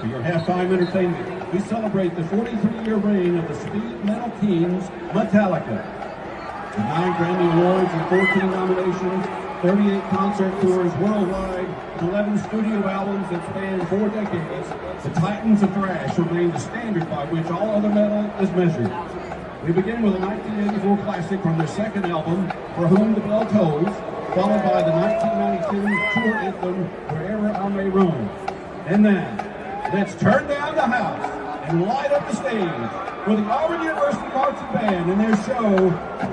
For your halftime entertainment, we celebrate the 43-year reign of the Speed Metal Kings, Metallica. With 9 Grammy Awards and 14 nominations, 38 concert tours worldwide, and 11 studio albums that span 4 decades, the Titans of Thrash remain the standard by which all other metal is measured. We begin with a 1984 classic from their second album, For Whom the Bell Tolls, followed by the 1992 tour anthem, Wherever I May Roam. And then, let's turn down the house and light up the stage for the Auburn University Marching Band and their show,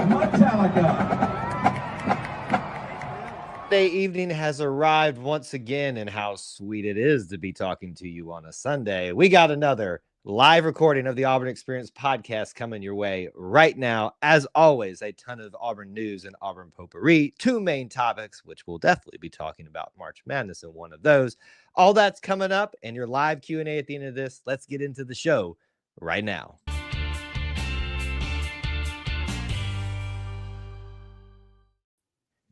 Metallica. Sunday evening has arrived once again, and how sweet it is to be talking to you on a Sunday. We got another live recording of the Auburn Experience podcast coming your way right now. As always, a ton of Auburn news and Auburn potpourri, 2 main topics, which we'll definitely be talking about March Madness in one of those. All that's coming up, and your live Q&A at the end of this. Let's get into the show right now.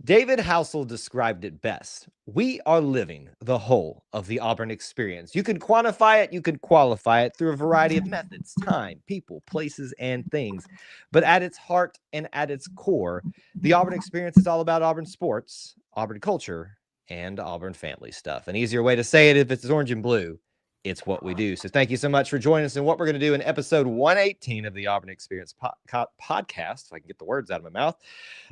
David Housel described it best. We are living the whole of the Auburn experience. You can quantify it, you can qualify it through a variety of methods, time, people, places, and things. But at its heart and at its core, the Auburn experience is all about Auburn sports, Auburn culture, and Auburn family stuff. An easier way to say it, if it's orange and blue, it's what we do. So thank you so much for joining us in what we're going to do in episode 118 of the Auburn Experience podcast, if I can get the words out of my mouth.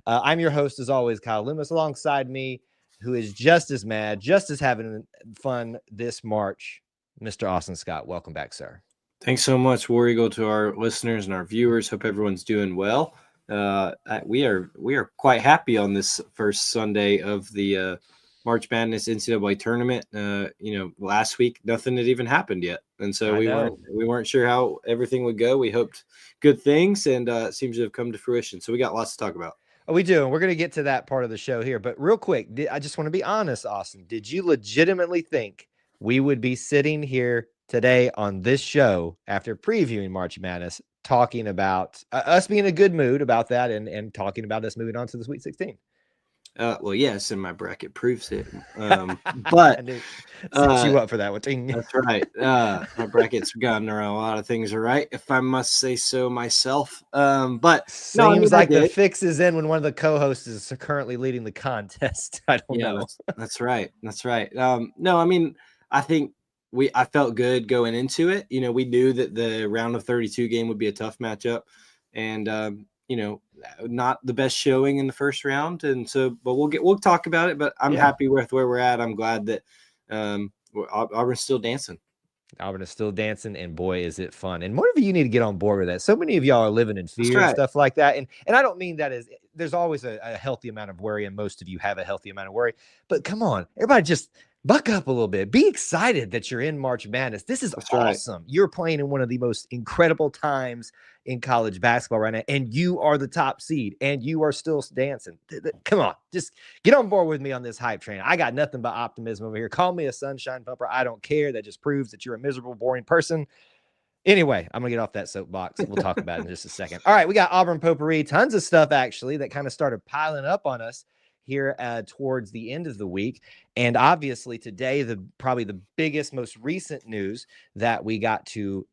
I'm your host, as always, Kyle Loomis, alongside me, who is just as mad, just as having fun this March, Mr. Austin Scott. Welcome back, sir. Thanks so much, War Eagle, to our listeners and our viewers. Hope everyone's doing well. We are quite happy on this first Sunday of the March Madness NCAA tournament. Last week nothing had even happened yet, and so we weren't sure how everything would go. We hoped good things, and it seems to have come to fruition. So we got lots to talk about. Oh, we do, and we're going to get to that part of the show here. But real quick, I just want to be honest, Austin. Did you legitimately think we would be sitting here today on this show after previewing March Madness, talking about us being in a good mood about that, and talking about us moving on to the Sweet 16? Well, yes, and my bracket proves it. But set you up for that one. That's right. My bracket's gotten around a lot of things, all right, if I must say so myself. But seems like the fix is in when one of the co-hosts is currently leading the contest. I don't know. That's right. That's right. No, I mean, I think I felt good going into it. We knew that the round of 32 game would be a tough matchup, and not the best showing in the first round. And so, but we'll talk about it, but I'm happy with where we're at. I'm glad that Auburn's still dancing. Auburn is still dancing, and boy, is it fun. And more of you need to get on board with that. So many of y'all are living in fear and stuff like that. And I don't mean that as there's always a healthy amount of worry, and most of you have a healthy amount of worry, but come on, everybody just buck up a little bit. Be excited that you're in March Madness. This is awesome. Right. You're playing in one of the most incredible times in college basketball right now, and you are the top seed, and you are still dancing. Come on, just get on board with me on this hype train. I got nothing but optimism over here. Call me a sunshine bumper. I don't care. That just proves that you're a miserable, boring person. Anyway, I'm going to get off that soapbox. We'll talk about it in just a second. All right, we got Auburn potpourri. Tons of stuff, actually, that kind of started piling up on us here towards the end of the week. And obviously today, probably the biggest, most recent news that we got to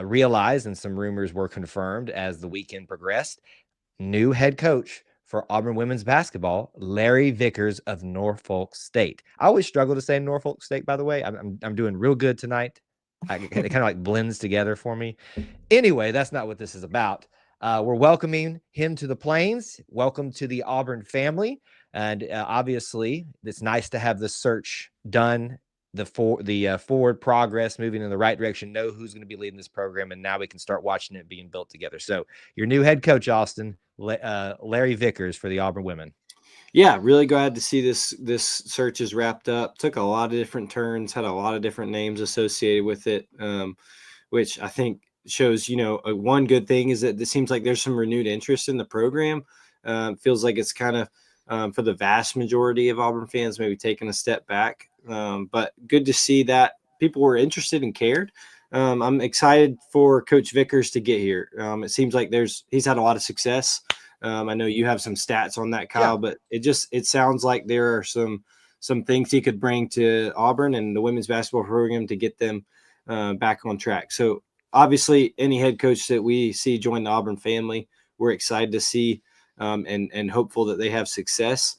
realize, and some rumors were confirmed as the weekend progressed, new head coach for Auburn women's basketball, Larry Vickers of Norfolk State. I always struggle to say Norfolk State, by the way. I'm doing real good tonight. It kind of like blends together for me. Anyway, that's not what this is about. We're welcoming him to the Plains. Welcome to the Auburn family. And obviously, it's nice to have the search done, the forward progress, moving in the right direction, know who's going to be leading this program, and now we can start watching it being built together. So your new head coach, Austin, Larry Vickers for the Auburn women. Yeah, really glad to see this search is wrapped up. Took a lot of different turns, had a lot of different names associated with it, which I think shows, one good thing is that it seems like there's some renewed interest in the program. Feels like it's kind of, for the vast majority of Auburn fans, maybe taking a step back. But good to see that people were interested and cared. I'm excited for Coach Vickers to get here. It seems like he's had a lot of success. I know you have some stats on that, Kyle, but it sounds like there are some things he could bring to Auburn and the women's basketball program to get them back on track. So obviously, any head coach that we see join the Auburn family, we're excited to see and hopeful that they have success.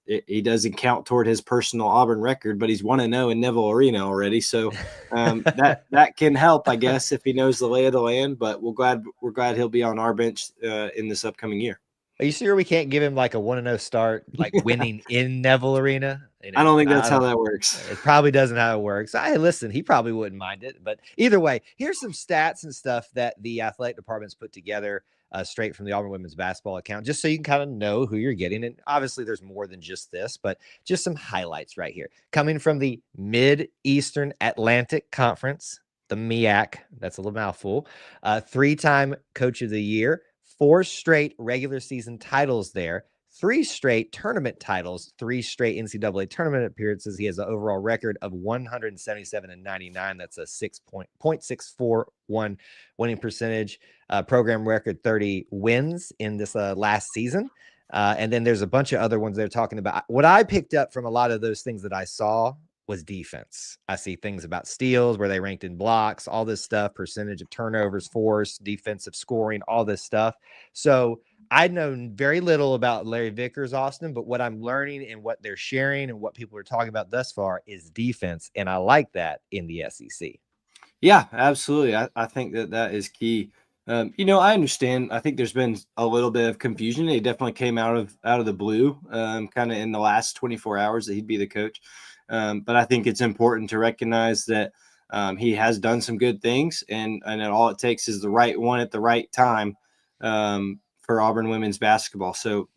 He doesn't count toward his personal Auburn record, but he's 1-0 in Neville Arena already. So that can help, I guess, if he knows the lay of the land. But we're glad he'll be on our bench in this upcoming year. Are you sure we can't give him like a 1-0 start, like winning in Neville Arena? I don't think that's how that works. It probably doesn't how it works. Hey, listen, he probably wouldn't mind it. But either way, here's some stats and stuff that the athletic department's put together straight from the Auburn women's basketball account, just so you can kind of know who you're getting. And obviously, there's more than just this, but just some highlights right here. Coming from the Mid-Eastern Atlantic Conference, the MEAC, that's a little mouthful, 3-time Coach of the Year, 4 straight regular season titles there, 3 straight tournament titles, 3 straight NCAA tournament appearances. He has an overall record of 177-99. That's a 6.641 winning percentage. Program record 30 wins in this last season. And then there's a bunch of other ones they're talking about. What I picked up from a lot of those things that I saw was defense. I see things about steals, where they ranked in blocks, all this stuff, percentage of turnovers, force, defensive scoring, all this stuff. So I know very little about Larry Vickers, Austin, but what I'm learning and what they're sharing and what people are talking about thus far is defense. And I like that in the SEC. Yeah, absolutely. I think that is key. I understand. I think there's been a little bit of confusion. It definitely came out of the blue, kind of in the last 24 hours that he'd be the coach. But I think it's important to recognize that he has done some good things, and all it takes is the right one at the right time for Auburn women's basketball. So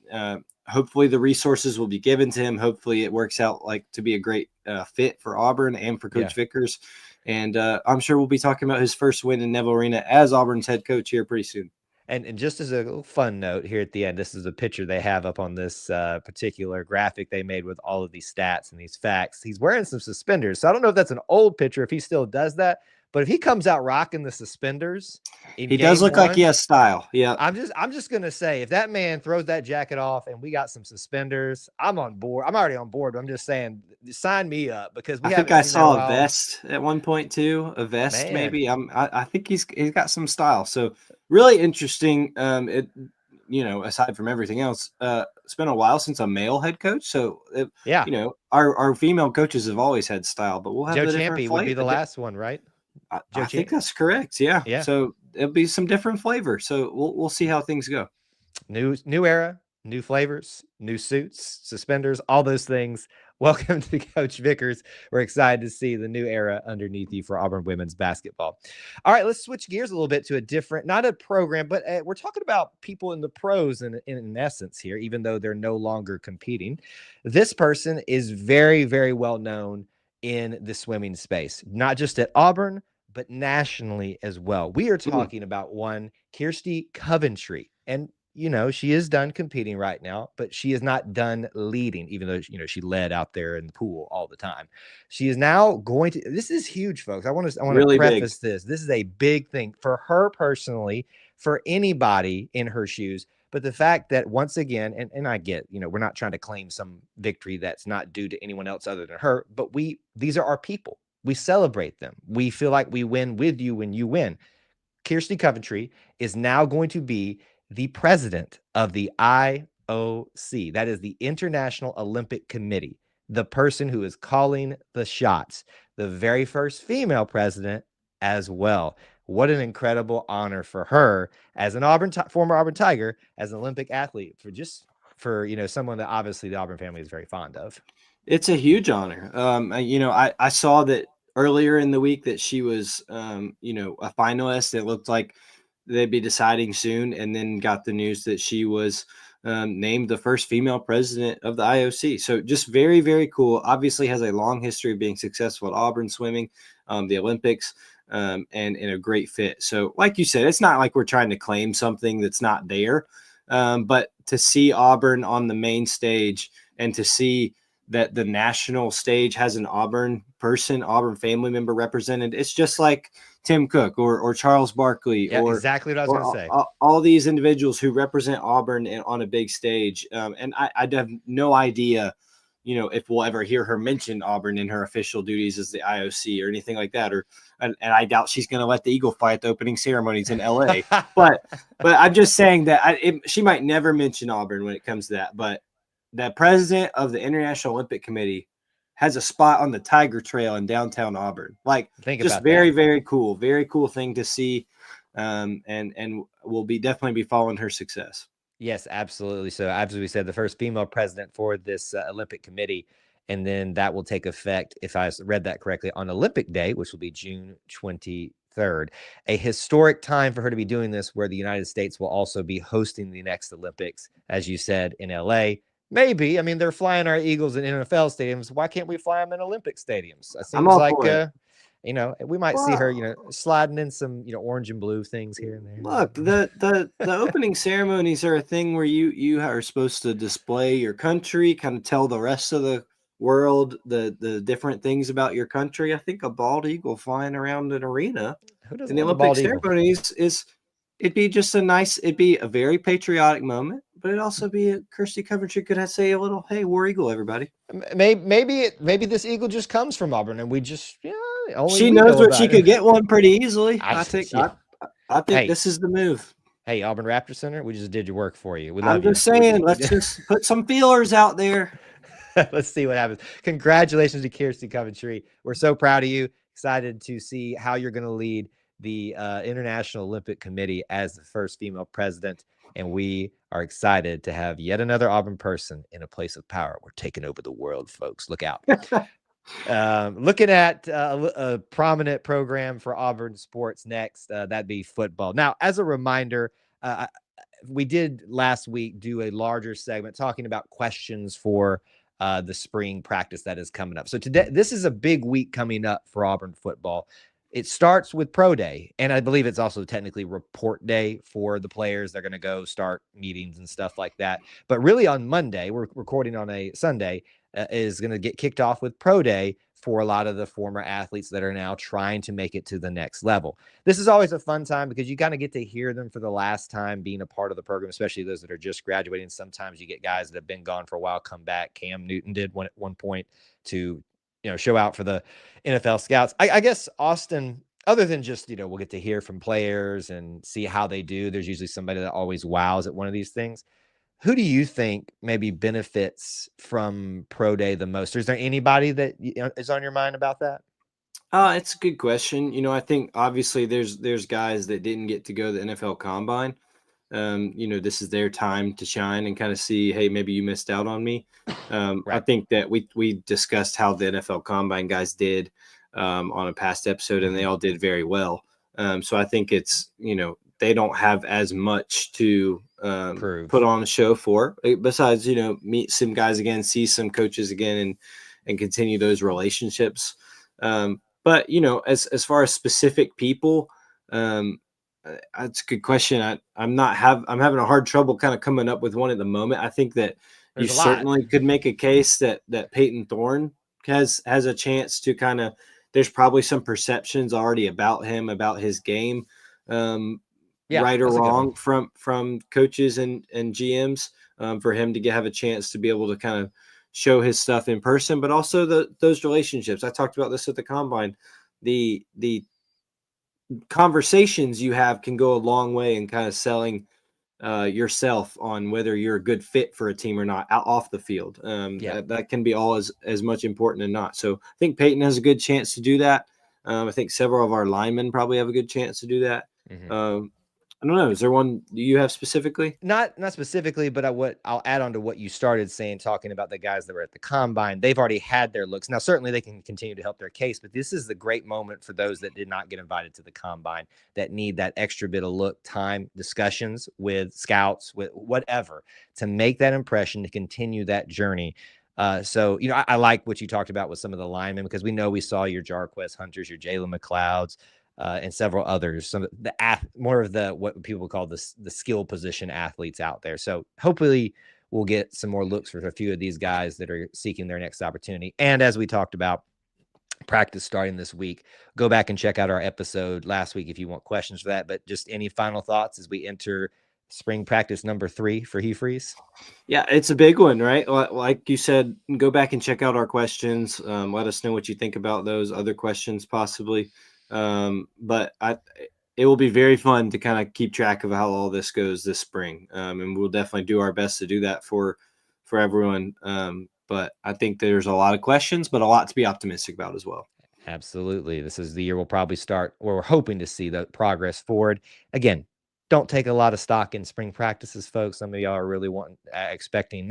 hopefully the resources will be given to him. Hopefully it works out to be a great fit for Auburn and for Coach Vickers. And I'm sure we'll be talking about his first win in Neville Arena as Auburn's head coach here pretty soon. And just as a little fun note here at the end, this is a picture they have up on this particular graphic they made with all of these stats and these facts. He's wearing some suspenders. So I don't know if that's an old picture, if he still does that. But if he comes out rocking the suspenders, he does look like he has style. Yeah, I'm just gonna say, if that man throws that jacket off and we got some suspenders, I'm on board. I'm already on board. But I'm just saying, sign me up, because I think I saw a vest at one point too. A vest, maybe. I think he's got some style. So really interesting. Aside from everything else, it's been a while since a male head coach. So our female coaches have always had style, but we'll have Joe Champy would be the last one, right? I think that's correct. Yeah. So it'll be some different flavor. So we'll see how things go. New era, new flavors, new suits, suspenders, all those things. Welcome to Coach Vickers. We're excited to see the new era underneath you for Auburn women's basketball. All right, let's switch gears a little bit to a different, not a program, but we're talking about people in the pros in essence here, even though they're no longer competing. This person is very, very well known in the swimming space, not just at Auburn, but nationally as well. We are talking about one Kirsty Coventry. And, she is done competing right now, but she is not done leading, even though, she led out there in the pool all the time. She is now going to, this is huge, folks. I want to really preface this. This is a big thing for her personally, for anybody in her shoes. But the fact that once again, and I get, we're not trying to claim some victory that's not due to anyone else other than her, but these are our people. We celebrate them. We feel like we win with you when you win. Kirsty Coventry is now going to be the president of the IOC. That is the International Olympic Committee, the person who is calling the shots, the very first female president as well. What an incredible honor for her as an former Auburn Tiger, as an Olympic athlete, for someone that obviously the Auburn family is very fond of. It's a huge honor. I saw that earlier in the week that she was, a finalist. It looked like they'd be deciding soon, and then got the news that she was named the first female president of the IOC. So just very, very cool. Obviously has a long history of being successful at Auburn swimming, the Olympics, and in a great fit. So like you said, it's not like we're trying to claim something that's not there, but to see Auburn on the main stage and to see that the national stage has an Auburn family member represented. It's just like Tim Cook or Charles Barkley, or exactly what I was going to say. All these individuals who represent Auburn on a big stage. And I have no idea, if we'll ever hear her mention Auburn in her official duties as the IOC or anything like that. And I doubt she's going to let the Eagle fly at the opening ceremonies in LA. but I'm just saying that she might never mention Auburn when it comes to that. But the president of the International Olympic Committee has a spot on the Tiger Trail in downtown Auburn. Like, Think just about very, that. very cool thing to see. And we'll definitely be following her success. Yes, absolutely. So, as we said, the first female president for this Olympic committee, and then that will take effect, if I read that correctly, on Olympic Day, which will be June 23rd. A historic time for her to be doing this, where the United States will also be hosting the next Olympics, as you said, in LA. Maybe. I mean, they're flying our Eagles in NFL stadiums. Why can't we fly them in Olympic stadiums? It I'm seems all like for it. we might see her, sliding in some, orange and blue things here and there. Look, the opening ceremonies are a thing where you are supposed to display your country, kind of tell the rest of the world the different things about your country. I think a bald eagle flying around an arena Who doesn't in the love a Olympic bald eagle? ceremonies it'd be a very patriotic moment, but it'd also be Kirsty Coventry could say a little, "Hey, War Eagle, everybody." Maybe this eagle just comes from Auburn, and we just only She we knows know what about she it. could get one pretty easily. I think Hey. this is the move. Hey, Auburn Raptor Center, we just did your work for you. We I'm love you. just saying, let's just put some feelers out there. Let's see what happens. Congratulations to Kirsty Coventry. We're so proud of you. Excited to see how you're going to lead the International Olympic Committee as the first female president. And we are excited to have yet another Auburn person in a place of power. We're taking over the world, folks. Look out. Looking at a prominent program for Auburn sports next, that'd be football. Now, as a reminder, we did last week do a larger segment talking about questions for the spring practice that is coming up. So today, this is a big week coming up for Auburn football. It starts with pro day, and I believe it's also technically report day for the players. They're going to go start meetings and stuff like that. But really on Monday, we're recording on a Sunday, is going to get kicked off with pro day for a lot of the former athletes that are now trying to make it to the next level. This is always a fun time because you kind of get to hear them for the last time being a part of the program, especially those that are just graduating. Sometimes you get guys that have been gone for a while come back. Cam Newton did one at one point to show out for the NFL scouts. I guess, Austin, other than just, we'll get to hear from players and see how they do. There's usually somebody that always wows at one of these things. Who do you think maybe benefits from pro day the most? Or is there anybody that is on your mind about that? It's a good question. I think obviously there's guys that didn't get to go to the NFL Combine. This is their time to shine and kind of see, hey, maybe you missed out on me. Right. I think that we discussed how the NFL Combine guys did on a past episode, and they all did very well. So I think it's, they don't have as much to put on a show for, besides, meet some guys again, see some coaches again, and continue those relationships. But, as far as specific people, that's a good question. I'm having a hard trouble kind of coming up with one at the moment. I think that you certainly could make a case that Peyton Thorne has a chance to kind of, there's probably some perceptions already about him, about his game, right or wrong from coaches and GMs, for him to have a chance to be able to kind of show his stuff in person, but also those relationships. I talked about this at the Combine. The conversations you have can go a long way in kind of selling yourself on whether you're a good fit for a team or not off the field. That can be all as much important and not. So I think Peyton has a good chance to do that. I think several of our linemen probably have a good chance to do that. Mm-hmm. I don't know. Is there one you have specifically? Not specifically, but I'll add on to what you started saying, talking about the guys that were at the Combine. They've already had their looks. Now, certainly they can continue to help their case, but this is the great moment for those that did not get invited to the Combine, that need that extra bit of look time, discussions with scouts, with whatever, to make that impression, to continue that journey. So, I like what you talked about with some of the linemen, because we saw your Jarquez Hunters, your Jalen McLeods, and several others, some of the more of the what people call the skill position athletes out there. So hopefully we'll get some more looks for a few of these guys that are seeking their next opportunity. And as we talked about, practice starting this week. Go back and check out our episode last week if you want questions for that. But just any final thoughts as we enter spring practice number 3 for Hugh Freeze? Yeah, it's a big one, right? Like you said, go back and check out our questions. Let us know what you think about those other questions possibly. But it will be very fun to kind of keep track of how all this goes this spring. And we'll definitely do our best to do that for everyone. But I think there's a lot of questions, but a lot to be optimistic about as well. Absolutely. This is the year we'll probably start, or we're hoping to see the progress forward. Again, don't take a lot of stock in spring practices, folks. Some of y'all are really expecting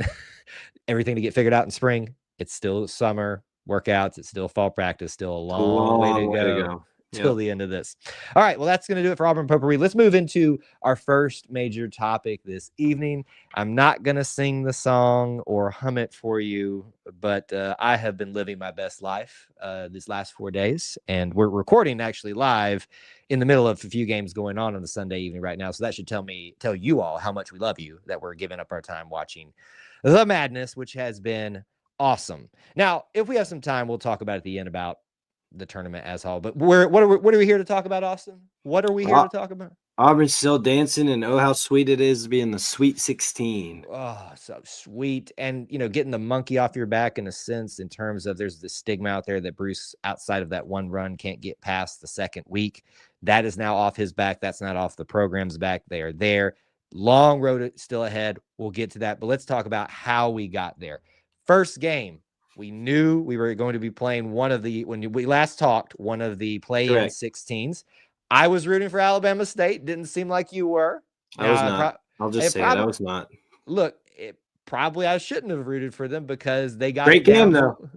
everything to get figured out in spring. It's still summer workouts. It's still fall practice. Still a long way to go. Till the end of this. All right. Well, that's going to do it for Auburn Potpourri. Let's move into our first major topic this evening. I'm not going to sing the song or hum it for you, but I have been living my best life these last 4 days, and we're recording actually live in the middle of a few games going on the Sunday evening right now. So that should tell you all how much we love you, that we're giving up our time watching the madness, which has been awesome. Now, if we have some time, we'll talk about at the end about the tournament as a whole. But what are we here to talk about, Austin? What are we here to talk about? Auburn's still dancing, and oh, how sweet it is to be in the Sweet 16. Oh, so sweet. And, getting the monkey off your back in a sense, in terms of there's the stigma out there that Bruce, outside of that one run, can't get past the second week. That is now off his back. That's not off the program's back. They are there. Long road still ahead. We'll get to that. But let's talk about how we got there. First game, we knew we were going to be playing when we last talked, one of the play-in 16s. I was rooting for Alabama State. Didn't seem like you were. I was not. I'll just say I was not. Look, probably I shouldn't have rooted for them because they got great game though.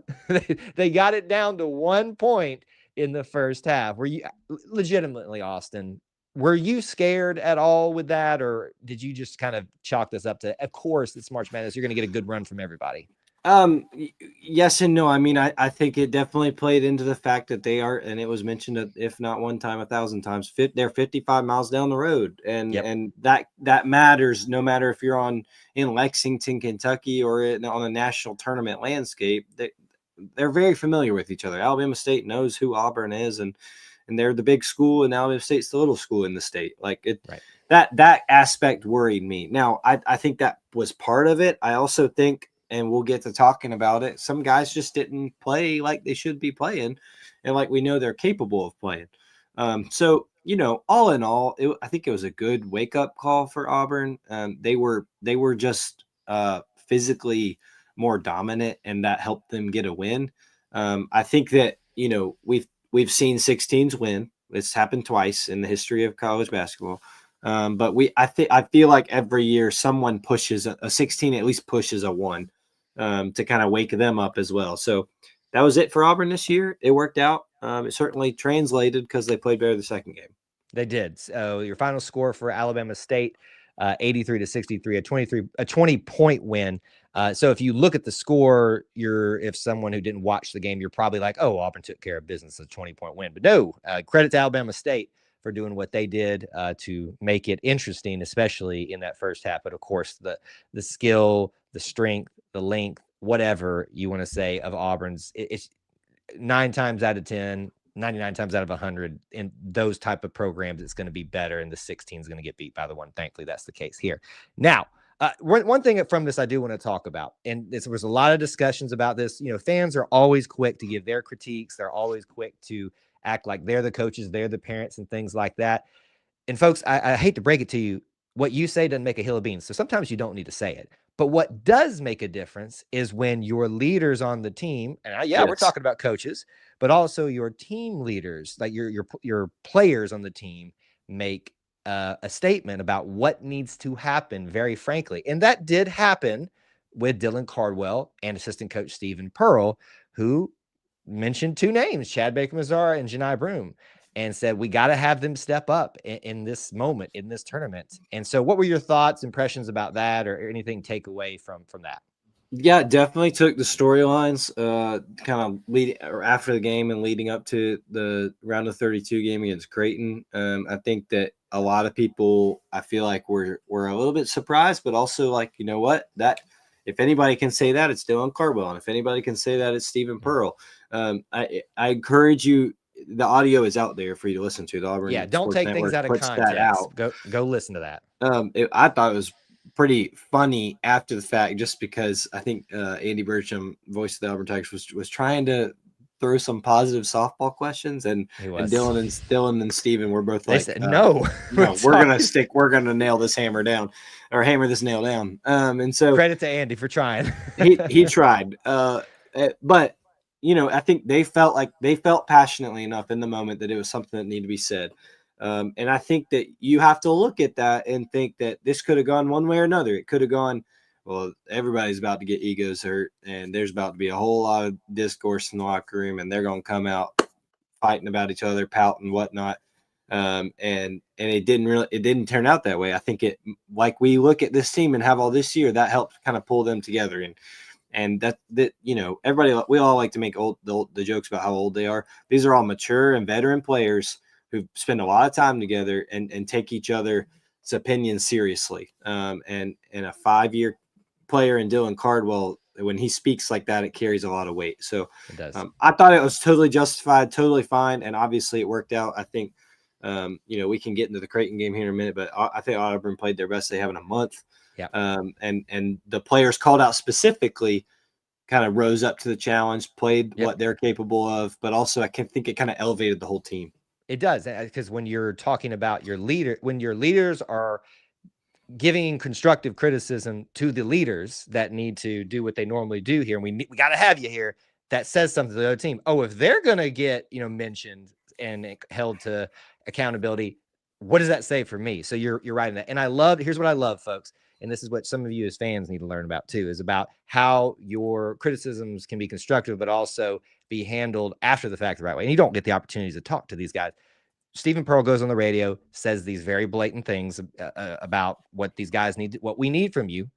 They got it down to 1 point in the first half. Were you legitimately, Austin? Were you scared at all with that, or did you just kind of chalk this up to, of course, it's March Madness, you're going to get a good run from everybody? Yes and no. I mean, I think it definitely played into the fact that they are, and it was mentioned, if not one time, 1,000 times, they're 55 miles down the road. And that matters no matter if you're in Lexington, Kentucky, or on a national tournament landscape. They're very familiar with each other. Alabama State knows who Auburn is, and they're the big school, and Alabama State's the little school in the state. Like it, right. That aspect worried me. Now, I think that was part of it. I also think, and we'll get to talking about it, some guys just didn't play like they should be playing, and like we know they're capable of playing. So, all in all, I think it was a good wake-up call for Auburn. They were just physically more dominant, and that helped them get a win. I think that, we've seen 16s win. It's happened twice in the history of college basketball. But I feel like every year someone pushes a 16, at least pushes a 1. To kind of wake them up as well. So that was it for Auburn this year. It worked out. It certainly translated because they played better the second game. They did. So your final score for Alabama State, 83-63, a 20-point win. So if you look at the score, if someone who didn't watch the game, you're probably like, oh, Auburn took care of business, a 20-point win. But no, credit to Alabama State for doing what they did to make it interesting, especially in that first half. But of course, the skill, the strength, the length, whatever you want to say of Auburn's, it's 9 times out of 10, 99 times out of 100 in those type of programs, it's going to be better, and the 16 is going to get beat by the 1. Thankfully, that's the case here. Now, one thing from this I do want to talk about, and there was a lot of discussions about this. Fans are always quick to give their critiques. They're always quick to act like they're the coaches, they're the parents, and things like that. And folks, I hate to break it to you, what you say doesn't make a hill of beans. So sometimes you don't need to say it. But what does make a difference is when your leaders on the team, and we're talking about coaches, but also your team leaders, like your players on the team, make a statement about what needs to happen, very frankly. And that did happen with Dylan Cardwell and assistant coach Stephen Pearl, who mentioned 2 names, Chad Baker-Mazara and Janai Broome, and said, we got to have them step up in this moment, in this tournament. And so what were your thoughts, impressions about that, or anything take away from that? Yeah, definitely took the storylines kind of after the game and leading up to the round of 32 game against Creighton. I think that a lot of people, I feel like were a little bit surprised, but also like, you know what, that if anybody can say that, it's Dylan Cardwell. And if anybody can say that, it's Stephen Pearl. I encourage you, the audio is out there for you to listen to. The Auburn don't Sports take things Network out of puts that context. out. Go listen to that. I thought it was pretty funny after the fact, just because I think Andy Burcham, voice of the Auburn Tigers, was trying to throw some positive softball questions, and Dylan and Steven were both They like, said, no, we're gonna nail this hammer down, or hammer this nail down. And so credit to Andy for trying. he tried. But I think they felt passionately enough in the moment that it was something that needed to be said. And I think that you have to look at that and think that this could have gone one way or another. It could have gone, well, everybody's about to get egos hurt, and there's about to be a whole lot of discourse in the locker room, and they're going to come out fighting about each other, pouting, whatnot. And it didn't turn out that way. I think like we look at this team and have all this year, that helped kind of pull them together. And that everybody, we all like to make the jokes about how old they are. These are all mature and veteran players who spend a lot of time together and take each other's opinions seriously. And a 5-year player in Dylan Cardwell, when he speaks like that, it carries a lot of weight. So it does. I thought it was totally justified, totally fine. And obviously it worked out. I think, we can get into the Creighton game here in a minute, but I think Auburn played their best they have in a month. Yeah. And the players called out specifically kind of rose up to the challenge, played what they're capable of, but also I think it kind of elevated the whole team. It does, because when you're talking about when your leaders are giving constructive criticism to the leaders that need to do what they normally do here, and we got to have you here, that says something to the other team. Oh, if they're going to get, mentioned and held to accountability, what does that say for me? So you're right in that. And here's what I love, folks. And this is what some of you as fans need to learn about too, is about how your criticisms can be constructive, but also be handled after the fact the right way. And you don't get the opportunities to talk to these guys. Stephen Pearl goes on the radio, says these very blatant things about what these guys need, what we need from you.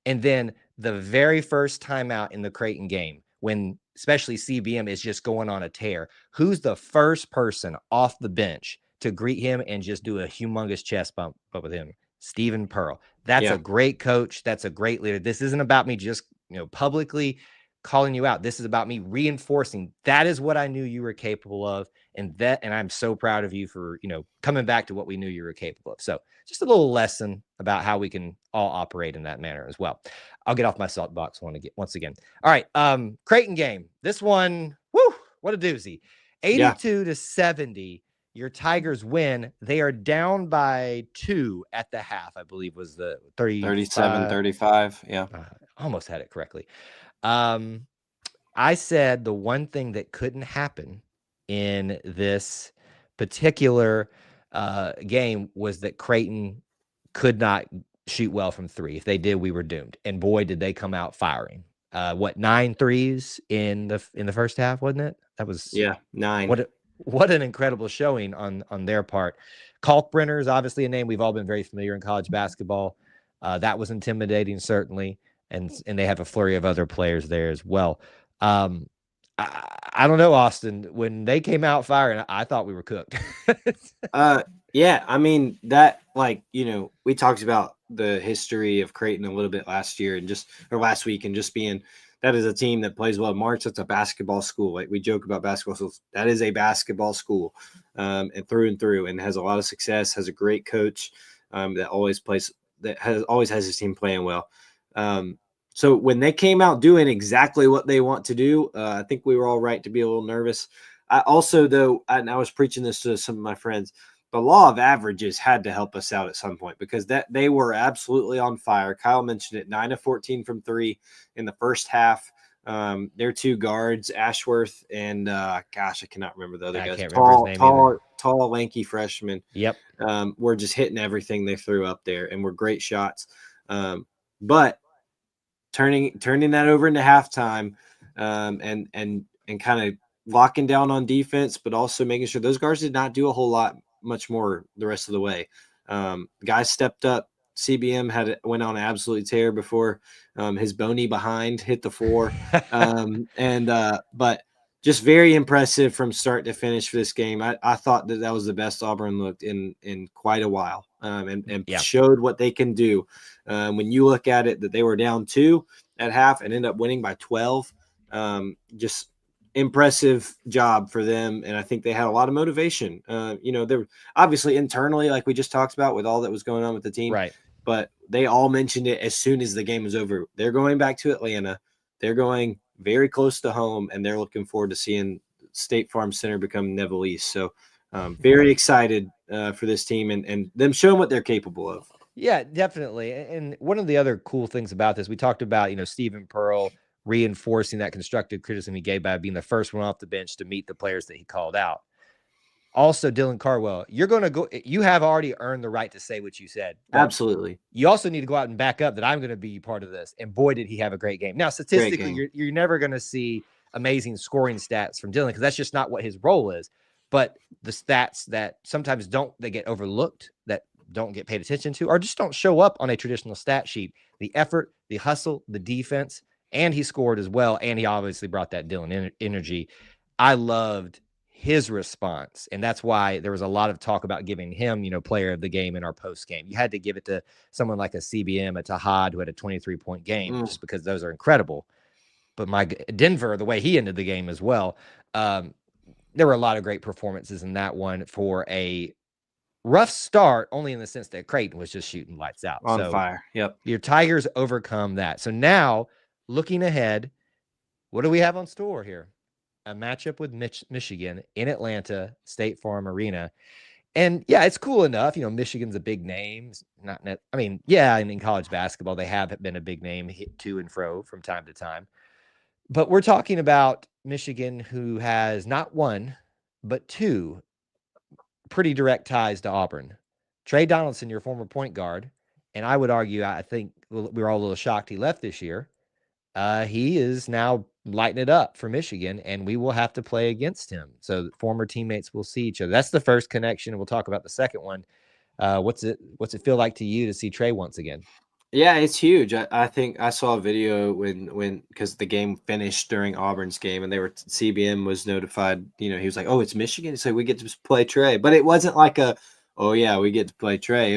And then the very first time out in the Creighton game, when especially CBM is just going on a tear, who's the first person off the bench to greet him and just do a humongous chest bump with him? Stephen Pearl. That's a great coach. That's a great leader. This isn't about me just, publicly calling you out. This is about me reinforcing that is what I knew you were capable of. And I'm so proud of you for, coming back to what we knew you were capable of. So just a little lesson about how we can all operate in that manner as well. I'll get off my soapbox once again. All right. Creighton game. This one, what a doozy. 82-70. Your Tigers win. They are down by 2 at the half, I believe was the 37-35. Yeah. Almost had it correctly. I said the one thing that couldn't happen in this particular game was that Creighton could not shoot well from 3. If they did, we were doomed. And boy, did they come out firing. 9 threes in the first half, wasn't it? That was 9. What an incredible showing on their part. Kalkbrenner is obviously a name we've all been very familiar in college basketball. That was intimidating, certainly. And they have a flurry of other players there as well. I don't know, Austin. When they came out firing, I thought we were cooked. Yeah, I mean that, we talked about the history of Creighton a little bit last week, and just being that is a team that plays well. March, it's a basketball school. Like we joke about basketball schools, that is a basketball school, and through, and has a lot of success. Has a great coach that always has his team playing well. So when they came out doing exactly what they want to do, I think we were all right to be a little nervous. I also, though, and I was preaching this to some of my friends, the law of averages had to help us out at some point, because they were absolutely on fire. Kyle mentioned it, 9 of 14 from 3 in the first half. Their 2 guards, Ashworth and I cannot remember the other guys. Can't remember his name tall, lanky freshman. Yep. Were just hitting everything they threw up there, and were great shots. But turning that over into halftime, and kind of locking down on defense, but also making sure those guards did not do a whole lot much more the rest of the way. Guys stepped up. CBM went on an absolute tear before his bony behind hit the floor. But just very impressive from start to finish for this game. I thought that was the best Auburn looked in quite a while, and showed what they can do. When you look at it, that they were down 2 at half and end up winning by 12. Just impressive job for them, and I think they had a lot of motivation. They're obviously internally, like we just talked about, with all that was going on with the team, Right. but they all mentioned it as soon as the game was over. They're going back to Atlanta. They're going very close to home, and they're looking forward to seeing State Farm Center become Neville East. So very excited for this team and them showing what they're capable of. Yeah, definitely. And one of the other cool things about this, we talked about, Stephen Pearl reinforcing that constructive criticism he gave by being the first one off the bench to meet the players that he called out. Also, Dylan Cardwell, you have already earned the right to say what you said. Absolutely. You also need to go out and back up that I'm going to be part of this. And boy, did he have a great game. Now, statistically, you're never going to see amazing scoring stats from Dylan because that's just not what his role is. But the stats that sometimes they get overlooked, that don't get paid attention to, or just don't show up on a traditional stat sheet. The effort, the hustle, the defense, and he scored as well. And he obviously brought that Dylan energy. I loved his response, and that's why there was a lot of talk about giving him, player of the game in our post game. You had to give it to someone like a CBM, a Tahad, who had a 23-point game, just because those are incredible. But my Denver, the way he ended the game as well, there were a lot of great performances in that one for a rough start, only in the sense that Creighton was just shooting lights out. On fire. Yep. Your Tigers overcome that. So now, looking ahead, what do we have on store here? A matchup with Michigan in Atlanta, State Farm Arena. And yeah, it's cool enough. Michigan's a big name. And in college basketball, they have been a big name, hit to and fro from time to time. But we're talking about Michigan, who has not one, but two pretty direct ties to Auburn. Trey Donaldson, your former point guard, and I would argue, I think we were all a little shocked he left this year. He is now lighting it up for Michigan, and we will have to play against him. So former teammates will see each other. That's the first connection, and we'll talk about the second one. What's it feel like to you to see Trey once again? Yeah, it's huge. I think I saw a video when because the game finished during Auburn's game, and CBM was notified. He was like, "Oh, it's Michigan," so we get to play Trey. But it wasn't like "Oh yeah, we get to play Trey."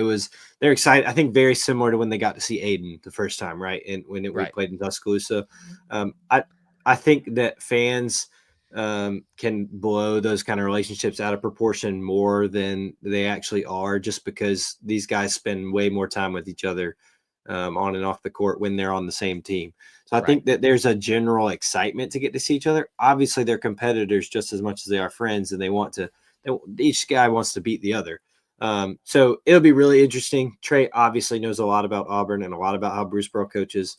They're excited. I think very similar to when they got to see Aiden the first time, right? And we played in Tuscaloosa. I think that fans can blow those kind of relationships out of proportion more than they actually are, just because these guys spend way more time with each other on and off the court when they're on the same team. So I think that there's a general excitement to get to see each other. Obviously, they're competitors just as much as they are friends, and each guy wants to beat the other. So it'll be really interesting. Trey obviously knows a lot about Auburn and a lot about how Bruce Pearl coaches.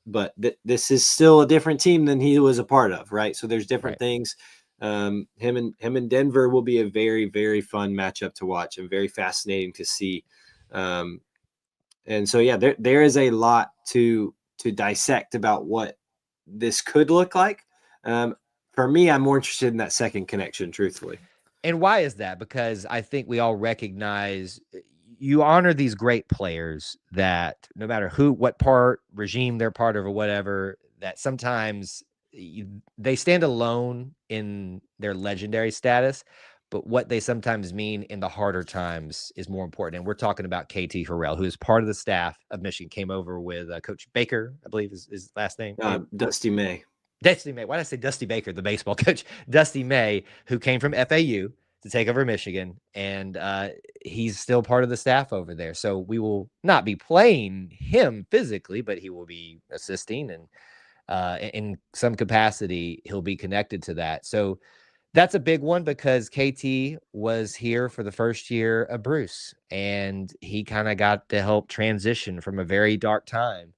But this is still a different team than he was a part of, right? So there's different things. Him and Denver will be a very, very fun matchup to watch and very fascinating to see. And so, yeah, there is a lot to dissect about what this could look like. For me, I'm more interested in that second connection, truthfully. And why is that? Because I think we all recognize you honor these great players that no matter what regime they're part of or whatever, that sometimes they stand alone in their legendary status, but what they sometimes mean in the harder times is more important. And we're talking about KT Harrell, who is part of the staff of Michigan, came over with Coach Baker, I believe is his last name. Dusty May. Dusty May. Why did I say Dusty Baker, the baseball coach? Dusty May, who came from FAU to take over Michigan, and he's still part of the staff over there. So we will not be playing him physically, but he will be assisting, and in some capacity, he'll be connected to that. So that's a big one because KT was here for the first year of Bruce, and he kind of got to help transition from a very dark time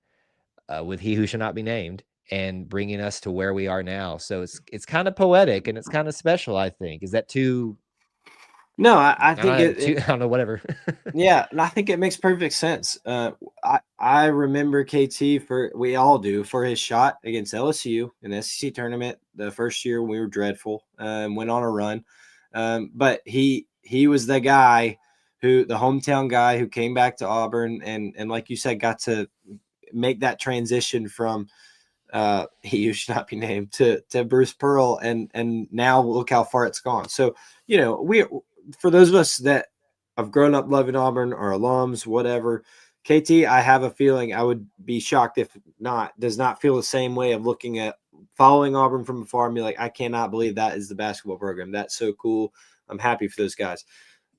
with He Who Shall Not Be Named and bringing us to where we are now. So it's kind of poetic and it's kind of special, I think. Is that too? No, I think I don't know, whatever. Yeah, and I think it makes perfect sense. I remember KT we all do, for his shot against LSU in the SEC tournament the first year when we were dreadful, went on a run. But he was the guy the hometown guy who came back to Auburn and like you said, got to make that transition from He Who Should Not Be Named to Bruce Pearl, and now look how far it's gone. So, for those of us that have grown up loving Auburn or alums, whatever, KT, I have a feeling I would be shocked if does not feel the same way of looking at following Auburn from afar and be like, I cannot believe that is the basketball program. That's so cool. I'm happy for those guys.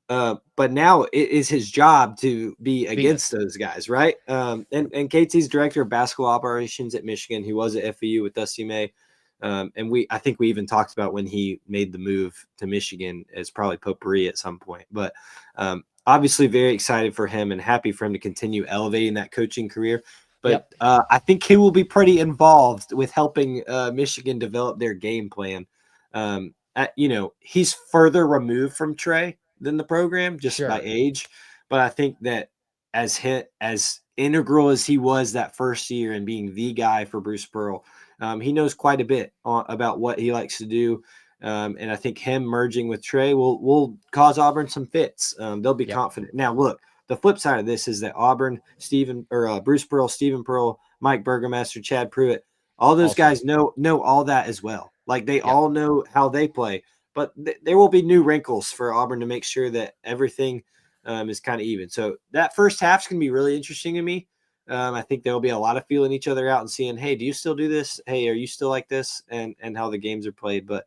But now it is his job to be against those guys, right? And KT's director of basketball operations at Michigan. He was at FAU with Dusty May. And I think we even talked about when he made the move to Michigan as probably potpourri at some point. But obviously very excited for him and happy for him to continue elevating that coaching career. But I think he will be pretty involved with helping Michigan develop their game plan. He's further removed from Trey than the program just by age. But I think that as integral as he was that first year and being the guy for Bruce Pearl, he knows quite a bit about what he likes to do. And I think him merging with Trey will cause Auburn some fits. They'll be confident. Now, look, the flip side of this is that Auburn, Bruce Pearl, Stephen Pearl, Mike Burgomaster, Chad Pruitt, all those guys know all that as well. Like they all know how they play. But there will be new wrinkles for Auburn to make sure that everything is kind of even. So that first half's going to be really interesting to me. I think there will be a lot of feeling each other out and seeing, hey, do you still do this? Hey, are you still like this? And how the games are played. But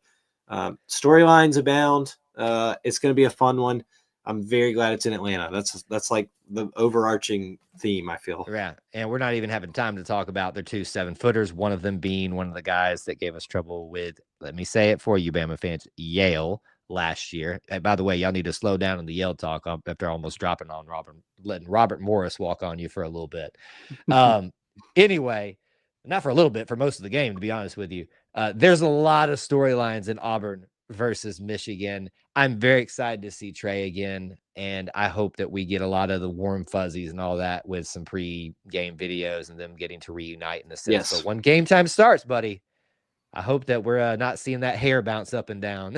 storylines abound. It's going to be a fun one. I'm very glad it's in Atlanta. That's like the overarching theme, I feel. Yeah, and we're not even having time to talk about their 2 7-footers, one of them being one of the guys that gave us trouble with, let me say it for you, Bama fans, Yale last year. And by the way, y'all need to slow down on the Yale talk after almost dropping on letting Robert Morris walk on you for a little bit. Anyway, not for a little bit, for most of the game, to be honest with you. There's a lot of storylines in Auburn versus Michigan. I'm very excited to see Trey again, and I hope that we get a lot of the warm fuzzies and all that with some pre-game videos and them getting to reunite in a sense. But when game time starts, buddy, I hope that we're not seeing that hair bounce up and down,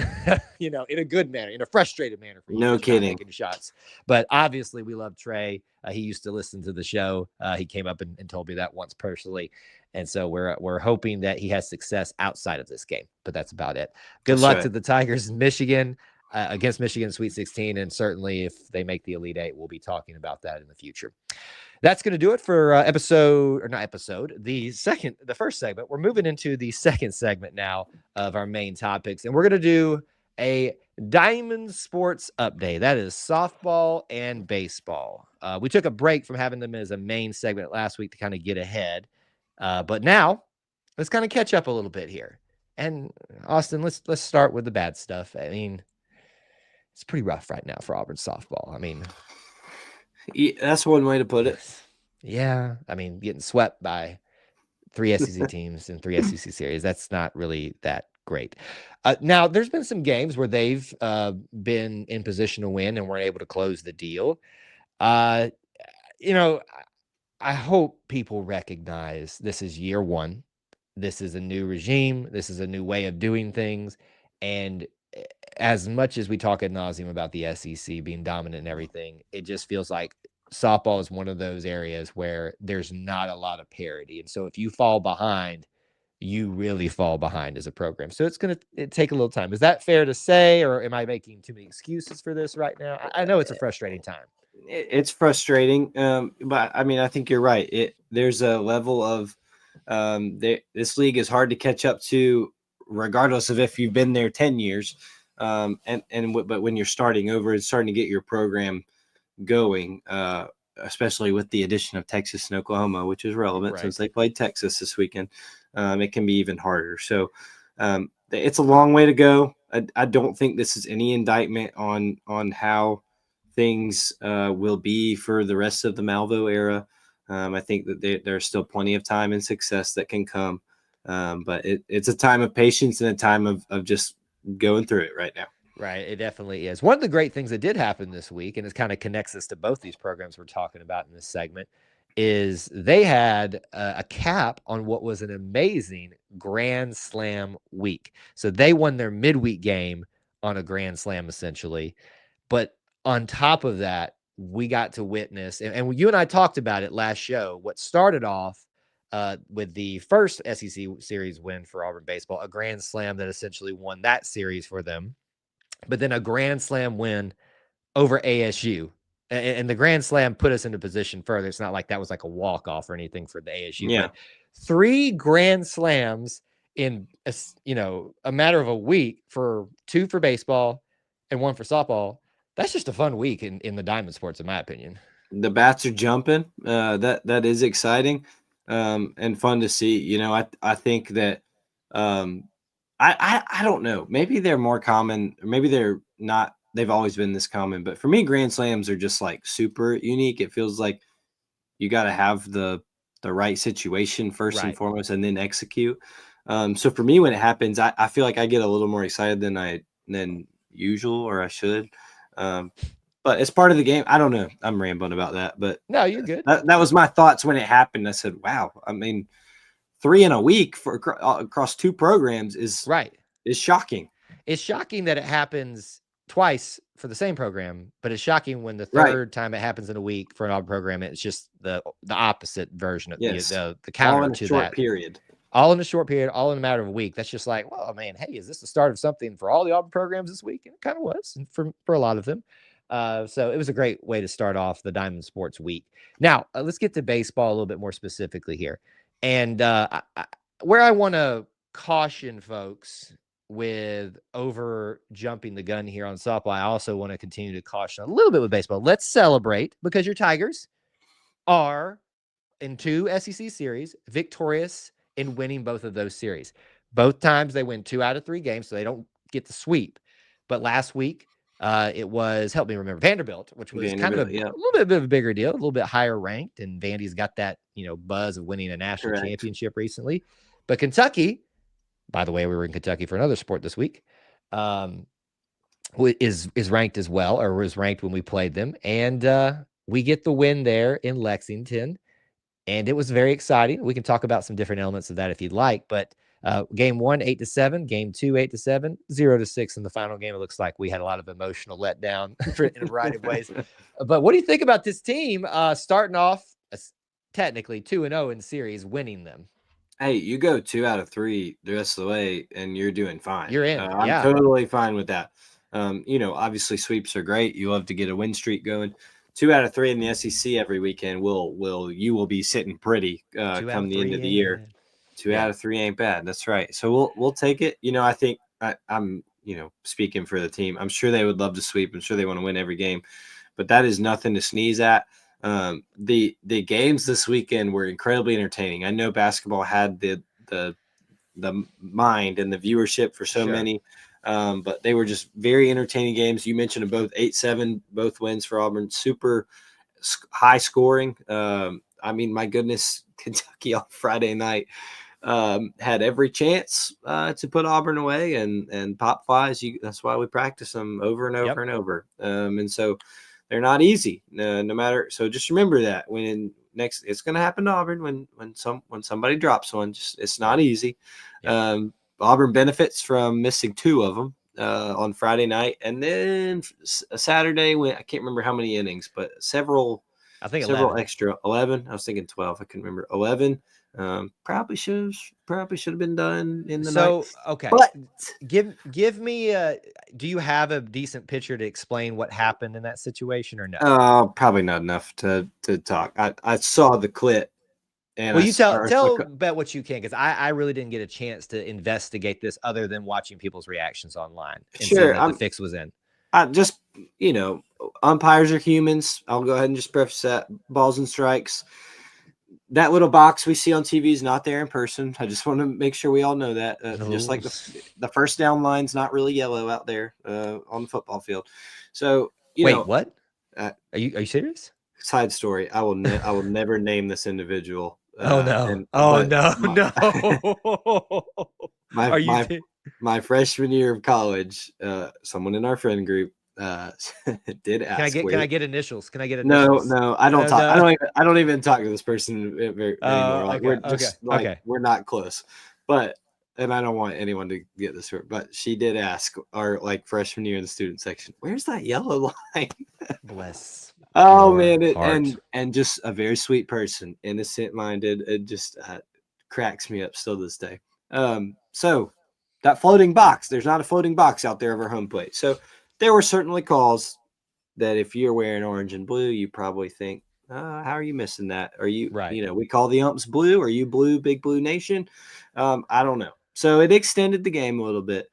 in a good manner, in a frustrated manner. For you, no kidding, taking shots. But obviously, we love Trey. He used to listen to the show. He came up and told me that once personally, and so we're hoping that he has success outside of this game. But that's about it. Good luck to the Tigers in Michigan against Michigan Sweet 16, and certainly if they make the Elite Eight, we'll be talking about that in the future. That's going to do it for the first segment. We're moving into the second segment now of our main topics, and we're going to do a Diamond Sports update. That is softball and baseball. We took a break from having them as a main segment last week to kind of get ahead, but now let's kind of catch up a little bit here. And Austin, let's start with the bad stuff. I mean, it's pretty rough right now for Auburn softball. I mean, that's one way to put it. Yeah. I mean, getting swept by 3 SEC teams in 3 SEC series, that's not really that great. Now, there's been some games where they've been in position to win and weren't able to close the deal. I hope people recognize this is year one. This is a new regime. This is a new way of doing things. And as much as we talk ad nauseum about the SEC being dominant and everything, it just feels like softball is one of those areas where there's not a lot of parity. And so if you fall behind, you really fall behind as a program. So it's going to take a little time. Is that fair to say, or am I making too many excuses for this right now? I know it's a frustrating time. It's frustrating. But I mean, I think you're right. There's a level of this league is hard to catch up to, regardless of if you've been there 10 years. But when you're starting over and starting to get your program going, especially with the addition of Texas and Oklahoma, which is relevant since they played Texas this weekend, it can be even harder. So it's a long way to go. I don't think this is any indictment on how things will be for the rest of the Malvo era. I think that there's still plenty of time and success that can come. But it's a time of patience and a time of just going through it right now. Right. It definitely is. One of the great things that did happen this week, and it kind of connects us to both these programs we're talking about in this segment, is they had a cap on what was an amazing Grand Slam week. So they won their midweek game on a Grand Slam, essentially. But on top of that, we got to witness, and you and I talked about it last show, what started off with the first SEC series win for Auburn baseball, a Grand Slam that essentially won that series for them, but then a Grand Slam win over ASU. And the Grand Slam put us into position further. It's not like that was like a walk-off or anything for the ASU. Yeah. But 3 Grand Slams in a matter of a week for 2 for baseball and 1 for softball. That's just a fun week in the diamond sports, in my opinion. The bats are jumping. That is exciting, and fun to see. I think that I don't know. Maybe they're more common, or maybe they're not. They've always been this common, but for me, grand slams are just like super unique. It feels like you got to have the right situation first and foremost, and then execute. So for me, when it happens, I feel like I get a little more excited than usual, or I should. But it's part of the game. I don't know. I'm rambling about that, but no, you're good. That was my thoughts when it happened. I said, "Wow." I mean, 3 in a week for across 2 programs is shocking. It's shocking that it happens twice for the same program, but it's shocking when the third time it happens in a week for an odd program. It's just the opposite version of the counter all in a to short that period. All in a short period, all in a matter of a week. That's just like, well, man, hey, is this the start of something for all the Auburn programs this week? And it kind of was for a lot of them. So it was a great way to start off the Diamond Sports Week. Now, let's get to baseball a little bit more specifically here. And where I want to caution folks with over jumping the gun here on softball, I also want to continue to caution a little bit with baseball. Let's celebrate, because your Tigers are in 2 SEC series victorious in winning both of those series. Both times they win 2 out of 3 games, so they don't get the sweep. But last week, it was, help me remember, Vanderbilt, which was kind of a little bit of a bigger deal, a little bit higher ranked, and Vandy's got that buzz of winning a national championship recently. But Kentucky, by the way, we were in Kentucky for another sport this week, is ranked as well, or was ranked when we played them, and we get the win there in Lexington. And it was very exciting. We can talk about some different elements of that if you'd like. But game 1, 8-7. Game 2, 8-7. 0-6 in the final game. It looks like we had a lot of emotional letdown in a variety of ways. But what do you think about this team starting off technically 2-0 in series, winning them? Hey, you go 2 out of 3 the rest of the way, and you're doing fine. You're in. I'm totally fine with that. Obviously sweeps are great. You love to get a win streak going. 2 out of 3 in the SEC every weekend you will be sitting pretty come the end of the year. Bad. 2 out of 3 ain't bad. That's right. So we'll take it. I think I'm speaking for the team. I'm sure they would love to sweep. I'm sure they want to win every game, but that is nothing to sneeze at. The games this weekend were incredibly entertaining. I know basketball had the mind and the viewership for so many. But they were just very entertaining games. You mentioned both 8-7, both wins for Auburn, super high scoring. I mean, my goodness, Kentucky on Friday night had every chance to put Auburn away and pop flies. That's why we practice them over and over and over. And so they're not easy, no matter. So just remember that it's going to happen to Auburn when somebody drops one. It's not easy. Auburn benefits from missing 2 of them on Friday night, and then Saturday when I can't remember how many innings, but several 11. Extra 11. I was thinking 12. I couldn't remember 11. Probably should have been done in the night. Okay, but give me do you have a decent picture to explain what happened in that situation, or no? Probably not enough to talk. I saw the clip. And well, you tell bet what you can, because I really didn't get a chance to investigate this other than watching people's reactions online and seeing that the fix was in. I just, umpires are humans. I'll go ahead and just preface that. Balls and strikes. That little box we see on TV is not there in person. I just want to make sure we all know that. Just like the first down line's not really yellow out there on the football field. So, wait, what? Are you serious? Side story. I will never name this individual. No. My freshman year of college, someone in our friend group did ask. Can I get initials? Can I get initials? No, I don't talk. No. I don't even talk to this person anymore. We're not close. But and I don't want anyone to get this hurt, but she did ask our freshman year in the student section, where's that yellow line? Bless. Oh man, and just a very sweet person, innocent minded. It just cracks me up still to this day. So that floating box, there's not a floating box out there over home plate. So there were certainly calls that if you're wearing orange and blue, you probably think, how are you missing that? Are you right? We call the umps blue. Are you blue, Big Blue Nation? I don't know. So it extended the game a little bit,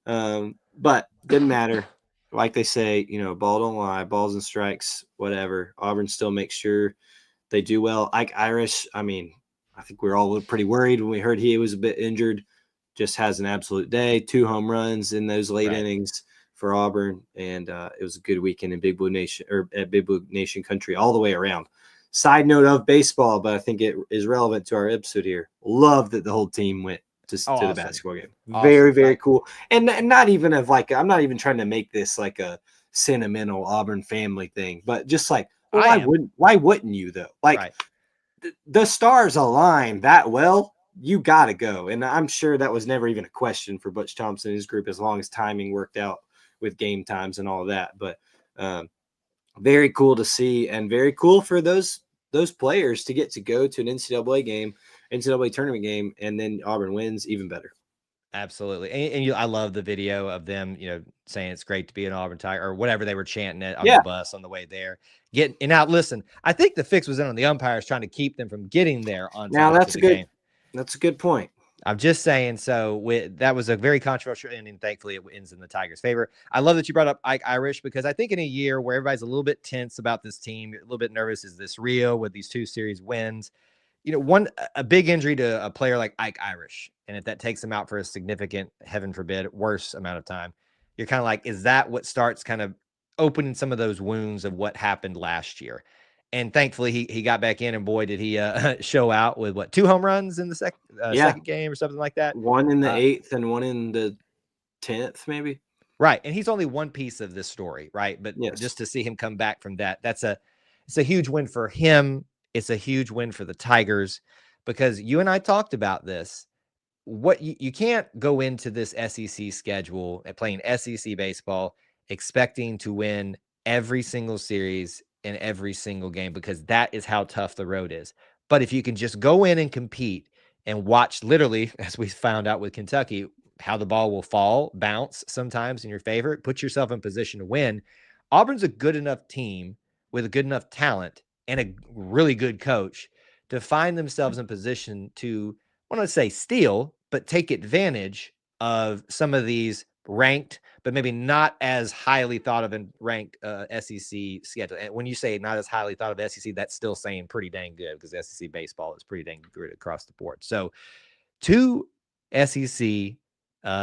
but didn't matter. Like they say, ball don't lie, balls and strikes, whatever. Auburn still makes sure they do well. Ike Irish, I mean, I think we were all pretty worried when we heard he was a bit injured. Just has an absolute day. 2 home runs in those late innings for Auburn, and it was a good weekend in Big Blue Nation or at Big Blue Nation country all the way around. Side note of baseball, but I think it is relevant to our episode here. Love that the whole team went to Awesome. the basketball game. Awesome. Very, very cool. And not even of like, I'm not even trying to make this like a sentimental Auburn family thing, but just like, well, why wouldn't you though? Like the stars align that well, you got to go. And I'm sure that was never even a question for Butch Thompson and his group, as long as timing worked out with game times and all of that. But very cool to see, and very cool for those players to get to go to an NCAA tournament game, and then Auburn wins, even better. Absolutely. And I love the video of them, saying it's great to be an Auburn Tiger or whatever they were chanting it on the bus on the way there. And now listen, I think the fix was in on the umpires trying to keep them from getting there on time. Now that's a good point. I'm just saying. So that was a very controversial ending. Thankfully, it ends in the Tigers' favor. I love that you brought up Ike Irish, because I think in a year where everybody's a little bit tense about this team, a little bit nervous, is this real with these 2 series wins? A big injury to a player like Ike Irish, and if that takes him out for a significant, heaven forbid, worse amount of time, you're kind of like, is that what starts kind of opening some of those wounds of what happened last year? And thankfully, he got back in, and boy, did he show out with 2 home runs in the second game or something like that. 1 in the 8th and 1 in the 10th, maybe. Right, and he's only one piece of this story, right? But just to see him come back from that, it's a huge win for him. It's a huge win for the Tigers, because you and I talked about this. What you can't go into this SEC schedule and playing SEC baseball expecting to win every single series in every single game, because that is how tough the road is. But if you can just go in and compete and watch, literally, as we found out with Kentucky, how the ball will fall, bounce sometimes in your favor, put yourself in position to win. Auburn's a good enough team with a good enough talent and a really good coach to find themselves in position to, I want to say steal, but take advantage of some of these ranked, but maybe not as highly thought of and ranked SEC schedule. And when you say not as highly thought of SEC, that's still saying pretty dang good, because SEC baseball is pretty dang good across the board. So 2 SEC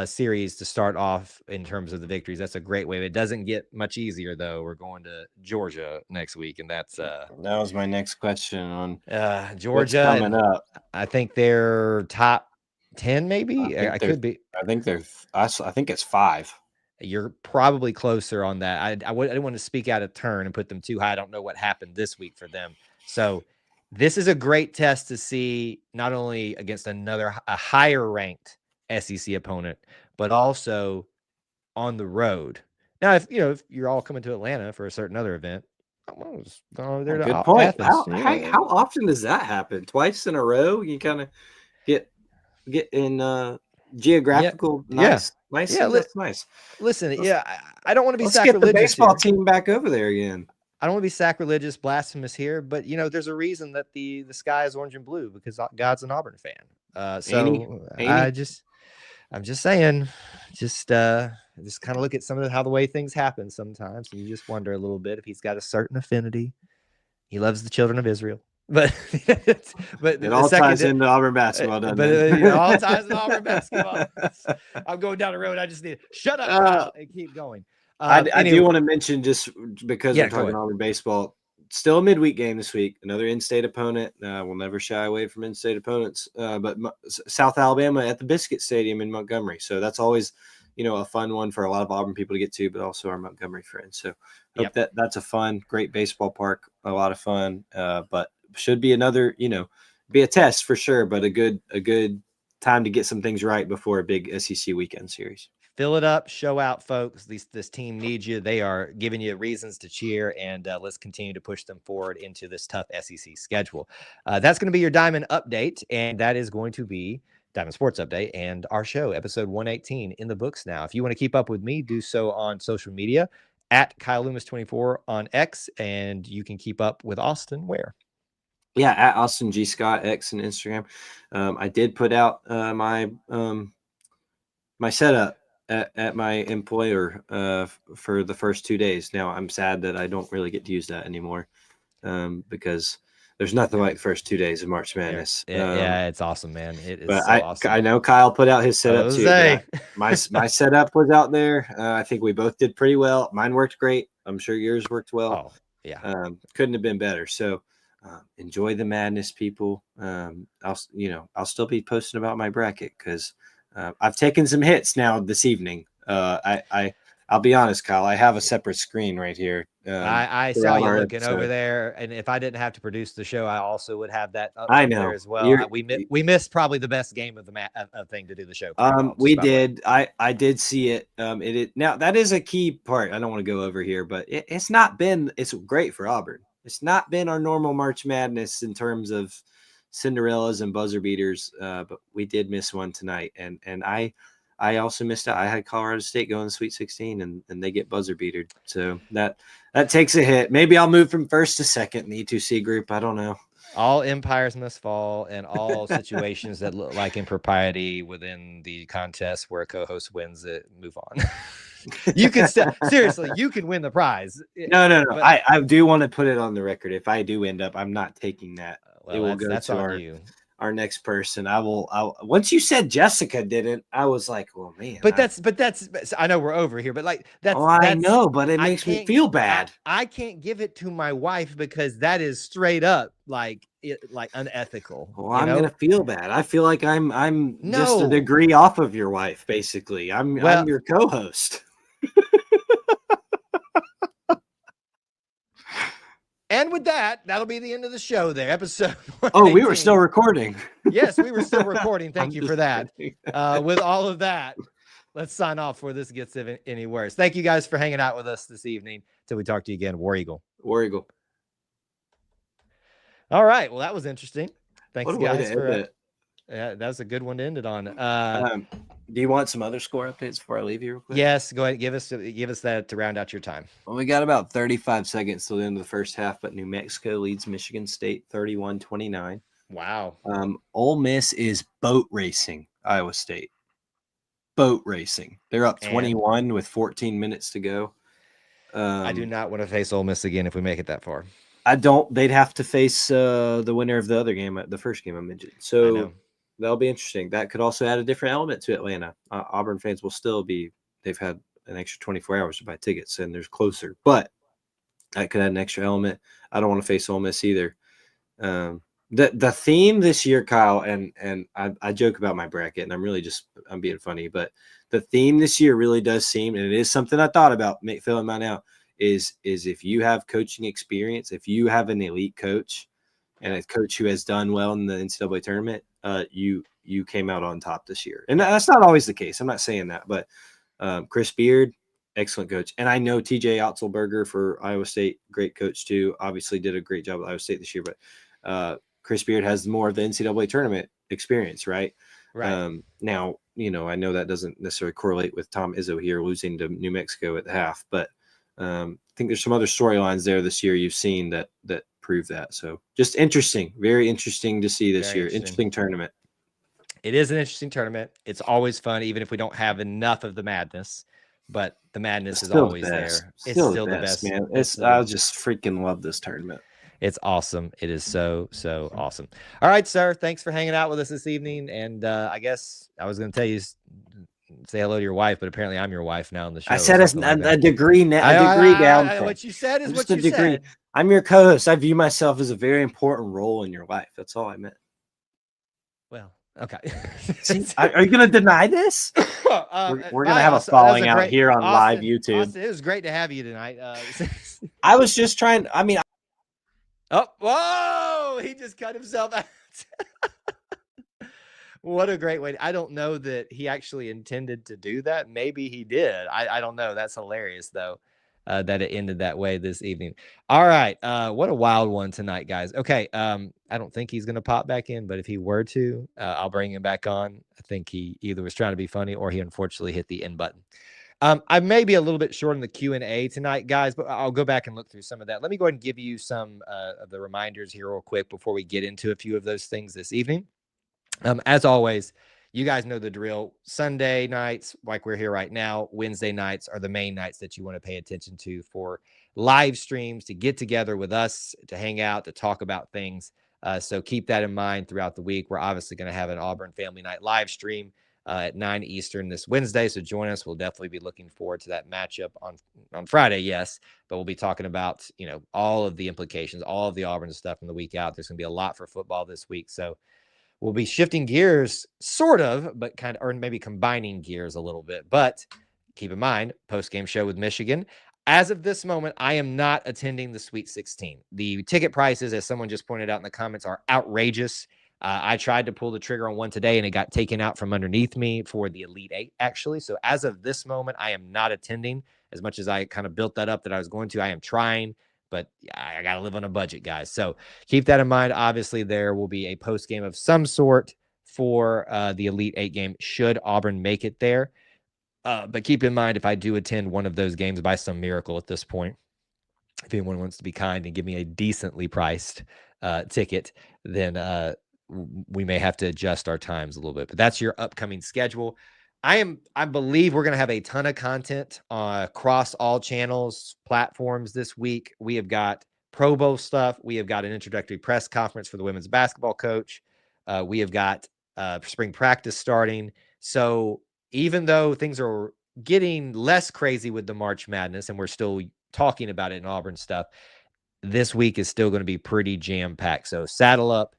series to start off in terms of the victories. That's a great way. It doesn't get much easier, though. We're going to Georgia next week, and that's that was my next question on Georgia coming up. I think they're top 10, maybe. I could be. I think it's 5. You're probably closer on that. I didn't want to speak out of turn and put them too high. I don't know what happened this week for them. So this is a great test to see, not only against a higher ranked SEC opponent, but also on the road. Now, if you're all coming to Atlanta for a certain other event, good point. How often does that happen? Twice in a row? You kind of get in geographical nice. That's nice. Listen, I don't want to be Let's sacrilegious. Get the baseball team back over there again. I don't want to be sacrilegious, blasphemous here, but there's a reason that the sky is orange and blue, because God's an Auburn fan. I'm just saying, just kind of look at some of how the way things happen sometimes, and you just wonder a little bit if he's got a certain affinity. He loves the children of Israel, but it all ties into Auburn basketball, doesn't it? All ties into Auburn basketball. I'm going down the road. I just need to shut up and keep going. I do want to mention, just because we're talking Auburn baseball, still a midweek game this week. Another in-state opponent. We'll never shy away from in-state opponents. But South Alabama at the Biscuit Stadium in Montgomery. So that's always, a fun one for a lot of Auburn people to get to, but also our Montgomery friends. So hope that's a fun, great baseball park. A lot of fun. But should be another, be a test for sure, but a good time to get some things right before a big SEC weekend series. Fill it up, show out, folks. This team needs you. They are giving you reasons to cheer, and let's continue to push them forward into this tough SEC schedule. That's going to be your Diamond Update, and that is going to be Diamond Sports Update and our show, episode 118, in the books now. If you want to keep up with me, do so on social media, at Kyle Loomis 24 on X, and you can keep up with Austin where? Yeah, at Austin G. Scott, X and Instagram. I did put out my my setup at my employer for the first 2 days. Now I'm sad that I don't really get to use that anymore because there's nothing like the first 2 days of March Madness. Yeah, it's awesome, man. It is But so awesome. I know Kyle put out his setup too. Jose. My setup was out there. I think we both did pretty well. Mine worked great. I'm sure yours worked well. Oh, yeah. Couldn't have been better. So enjoy the madness, people. I'll still be posting about my bracket because I've taken some hits now this evening. I'll be honest, Kyle. I have a separate screen right here. I saw you looking over there, and if I didn't have to produce the show, I also would have that up there as well. We missed probably the best game of the thing to do the show. We did. I did see it. Now that is a key part. I don't want to go over here, but it's not been. It's great for Auburn. It's not been our normal March Madness in terms of Cinderellas and buzzer beaters, but we did miss one tonight, and I also missed out. I had Colorado State go in the Sweet 16, and they get buzzer beatered. So that takes a hit. Maybe I'll move from first to second in the E2C group. I don't know. All empires must fall, and all situations that look like impropriety within the contest where a co-host wins it, move on. You can seriously, you can win the prize. No. But, I do want to put it on the record. If I do end up, I'm not taking that. Well, it will go to our next person. I'll once you said Jessica didn't, I was like, well, man. But that's I know we're over here, but like that's I know, but it makes me feel bad. I can't give it to my wife because that is straight up like unethical. Well, I'm gonna feel bad. I feel like I'm just a degree off of your wife, basically. I'm your co-host. And with that, that'll be the end of the show there. Episode 118. Oh, we were still recording. Yes, we were still recording. Thank you for that. With all of that, let's sign off before this gets any worse. Thank you guys for hanging out with us this evening. Till we talk to you again. War Eagle. War Eagle. All right. Well, that was interesting. Thanks, what guys, for it. Yeah, that was a good one to end it on. Do you want some other score updates before I leave you real quick? Yes, go ahead. Give us that to round out your time. Well, we got about 35 seconds till the end of the first half, but New Mexico leads Michigan State 31-29. Wow. Ole Miss is boat racing Iowa State. Boat racing. They're up 21 with 14 minutes to go. I do not want to face Ole Miss again if we make it that far. I don't. They'd have to face the winner of the other game, the first game I mentioned. So that'll be interesting. That could also add a different element to Atlanta. Auburn fans will still be, they've had an extra 24 hours to buy tickets and they're closer, but that could add an extra element. I don't want to face Ole Miss either. The theme this year, Kyle, and I joke about my bracket and I'm being funny, but the theme this year really does seem, and it is something I thought about filling mine out, is if you have coaching experience, if you have an elite coach and a coach who has done well in the NCAA tournament, you came out on top this year. And that's not always the case. I'm not saying that, but Chris Beard, excellent coach. And I know TJ Otzelberger for Iowa State, great coach too, obviously did a great job at Iowa State this year, but Chris Beard has more of the NCAA tournament experience, right? Right. Now, I know that doesn't necessarily correlate with Tom Izzo here losing to New Mexico at the half, but I think there's some other storylines there this year you've seen that prove that. So just interesting, very interesting to see this year. Interesting tournament. It is an interesting tournament. It's always fun, even if we don't have enough of the madness. But the madness is always there. It's still the best, man. I just freaking love this tournament. It's awesome. It is so awesome. All right, sir. Thanks for hanging out with us this evening. And I guess I was going to tell you, say hello to your wife, but apparently I'm your wife now on the show. I said it's a degree down. What you said is what you said. I'm your co-host. I view myself as a very important role in your life. That's all I meant. Well, okay. Are you going to deny this? We're going to have a falling out here on live YouTube. Austin, it was great to have you tonight. I was just trying. Whoa! He just cut himself out. What a great way. I don't know that he actually intended to do that. Maybe he did. I don't know. That's hilarious, though, that it ended that way this evening. All right. What a wild one tonight, guys. Okay. I don't think he's going to pop back in, but if he were to, I'll bring him back on. I think he either was trying to be funny or he unfortunately hit the end button. I may be a little bit short on the Q&A tonight, guys, but I'll go back and look through some of that. Let me go ahead and give you some of the reminders here real quick before we get into a few of those things this evening. As always, you guys know the drill. Sunday nights, like we're here right now, Wednesday nights are the main nights that you want to pay attention to for live streams, to get together with us, to hang out, to talk about things. So keep that in mind throughout the week. We're obviously going to have an Auburn Family Night live stream at 9 Eastern this Wednesday. So join us. We'll definitely be looking forward to that matchup on Friday, yes. But we'll be talking about, all of the implications, all of the Auburn stuff from the week out. There's going to be a lot for football this week. So we'll be shifting gears, sort of, but kind of, or maybe combining gears a little bit. But keep in mind, post-game show with Michigan. As of this moment, I am not attending the Sweet 16. The ticket prices, as someone just pointed out in the comments, are outrageous. I tried to pull the trigger on one today, and it got taken out from underneath me for the Elite Eight, actually. So as of this moment, I am not attending. As much as I kind of built that up that I was going to, I am trying, but I got to live on a budget, guys. So keep that in mind. Obviously, there will be a post game of some sort for the Elite Eight game should Auburn make it there. But keep in mind, if I do attend one of those games by some miracle at this point, if anyone wants to be kind and give me a decently priced ticket, then we may have to adjust our times a little bit. But that's your upcoming schedule. I believe we're going to have a ton of content across all channels, platforms this week. We have got Pro Bowl stuff. We have got an introductory press conference for the women's basketball coach. We have got spring practice starting. So even though things are getting less crazy with the March Madness and we're still talking about it in Auburn stuff, this week is still going to be pretty jam-packed. So saddle up,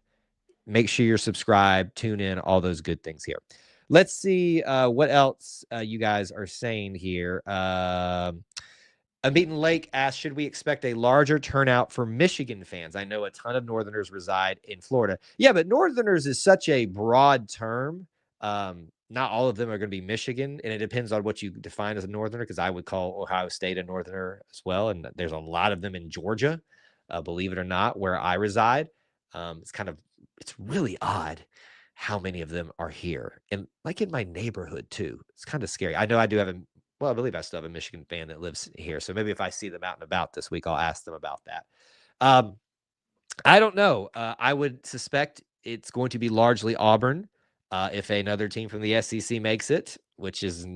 make sure you're subscribed, tune in, all those good things here. Let's see what else you guys are saying here. Unbeaten Lake asked, should we expect a larger turnout for Michigan fans? I know a ton of Northerners reside in Florida. Yeah, but Northerners is such a broad term. Not all of them are going to be Michigan, and it depends on what you define as a Northerner, because I would call Ohio State a Northerner as well, and there's a lot of them in Georgia, believe it or not, where I reside. It's really odd how many of them are here, and like in my neighborhood too. It's kind of scary. I know I do have I believe I still have a Michigan fan that lives here, so maybe if I see them out and about this week, I'll ask them about that. I don't know. I would suspect it's going to be largely Auburn. If another team from the SEC makes it, which is,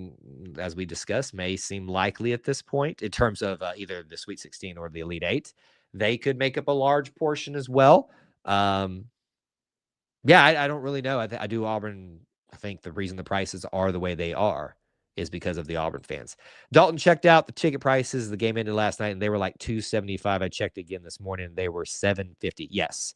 as we discussed, may seem likely at this point in terms of either the Sweet 16 or the Elite Eight, they could make up a large portion as well. I don't really know. I do Auburn. I think the reason the prices are the way they are is because of the Auburn fans. Dalton checked out the ticket prices. The game ended last night, and they were like $275. I checked again this morning. They were $750. Yes.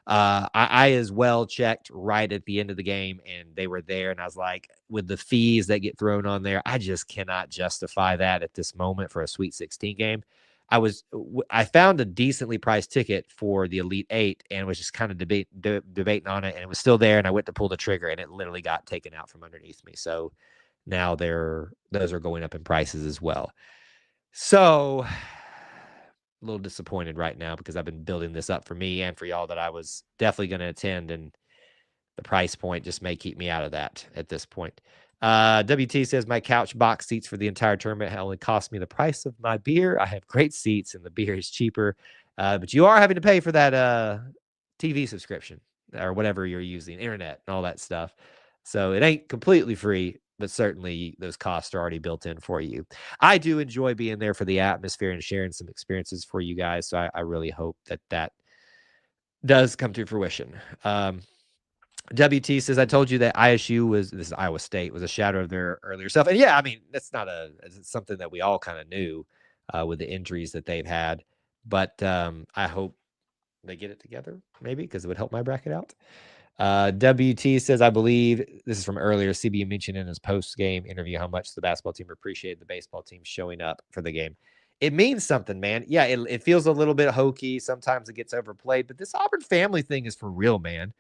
I as well checked right at the end of the game, and they were there. And I was like, with the fees that get thrown on there, I just cannot justify that at this moment for a Sweet 16 game. I found a decently priced ticket for the Elite Eight and was just kind of debating on it, and it was still there. And I went to pull the trigger, and it literally got taken out from underneath me. So now those are going up in prices as well. So a little disappointed right now because I've been building this up for me and for y'all that I was definitely going to attend, and the price point just may keep me out of that at this point. WT says my couch box seats for the entire tournament only cost me the price of my beer. I have great seats and the beer is cheaper, but you are having to pay for that TV subscription or whatever you're using, internet and all that stuff. So it ain't completely free, but certainly those costs are already built in for you. I do enjoy being there for the atmosphere and sharing some experiences for you guys. So I really hope that does come to fruition. WT says, I told you that this is Iowa State, was a shadow of their earlier self. And yeah, I mean, it's something that we all kind of knew with the injuries that they've had. But I hope they get it together, maybe, because it would help my bracket out. WT says, I believe, this is from earlier, CBU mentioned in his post-game interview how much the basketball team appreciated the baseball team showing up for the game. It means something, man. Yeah, it feels a little bit hokey. Sometimes it gets overplayed, but this Auburn family thing is for real, man.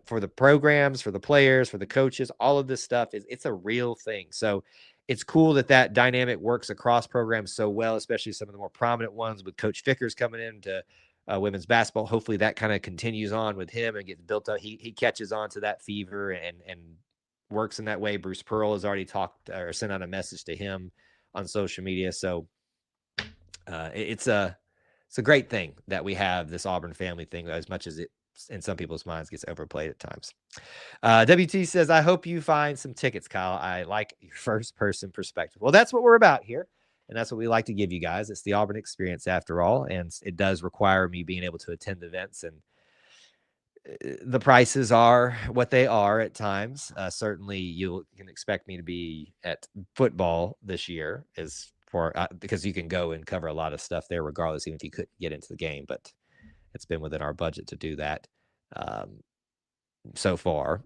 For the programs, for the players, for the coaches, all of this stuff it's a real thing. So it's cool that dynamic works across programs so well, especially some of the more prominent ones with Coach Vickers coming into women's basketball. Hopefully that kind of continues on with him and gets built up. He catches on to that fever and works in that way. Bruce Pearl has already talked or sent out a message to him on social media. So it's a great thing that we have this Auburn family thing, as much as it in some people's minds gets overplayed at times. WT says, I hope you find some tickets, Kyle. I like your first person perspective. Well, that's what we're about here. And that's what we like to give you guys. It's the Auburn Experience after all. And it does require me being able to attend events, and the prices are what they are at times. Certainly you can expect me to be at football this year because you can go and cover a lot of stuff there regardless, even if you couldn't get into the game, but it's been within our budget to do that. So far,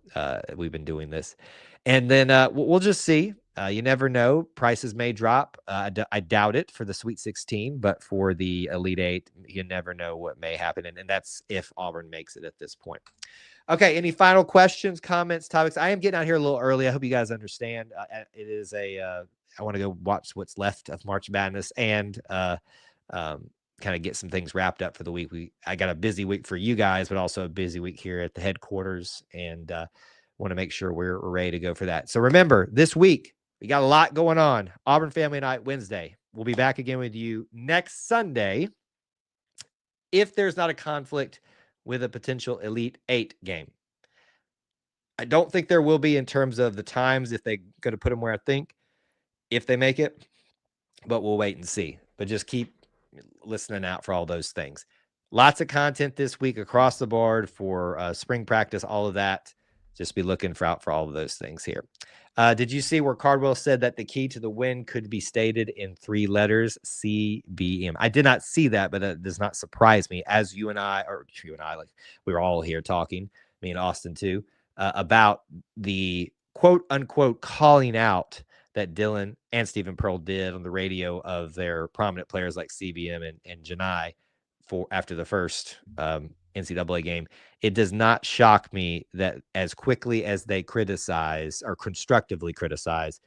we've been doing this, and then we'll just see. You never know. Prices may drop. I doubt it for the Sweet 16, but for the Elite Eight, you never know what may happen. And that's if Auburn makes it at this point. Okay. Any final questions, comments, topics? I am getting out here a little early. I hope you guys understand. It is I want to go watch what's left of March Madness and kind of get some things wrapped up for the week. I got a busy week for you guys, but also a busy week here at the headquarters, and want to make sure we're ready to go for that. So remember, this week, we got a lot going on. Auburn Family Night Wednesday. We'll be back again with you next Sunday if there's not a conflict with a potential Elite Eight game. I don't think there will be in terms of the times if they're going to put them where I think, if they make it, but we'll wait and see. But just keep listening out for all those things. Lots of content this week across the board for spring practice, all of that. Just be looking out for all of those things here. Did you see where Cardwell said that the key to the win could be stated in 3 letters, CBM? I did not see that, but that does not surprise me, as you and I, like we were all here talking, me and Austin too, about the quote unquote calling out that Dylan and Stephen Pearl did on the radio of their prominent players like CBM and Janai after the first NCAA game. It does not shock me that as quickly as they criticize or constructively criticize,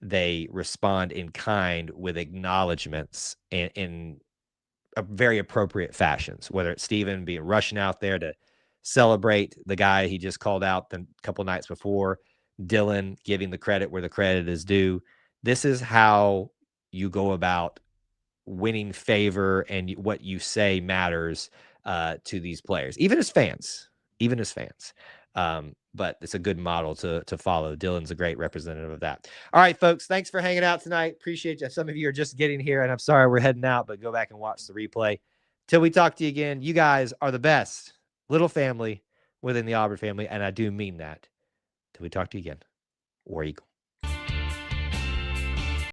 they respond in kind with acknowledgments in a very appropriate fashions, whether it's Stephen being rushing out there to celebrate the guy he just called out the couple nights before, Dylan giving the credit where the credit is due. This is how you go about winning favor, and what you say matters to these players, even as fans. But it's a good model to follow. Dylan's a great representative of that. All right, folks, thanks for hanging out tonight. Appreciate you. Some of you are just getting here, and I'm sorry we're heading out, but go back and watch the replay. Till we talk to you again, you guys are the best little family within the Auburn family, and I do mean that. Till we talk to you again, War Eagle.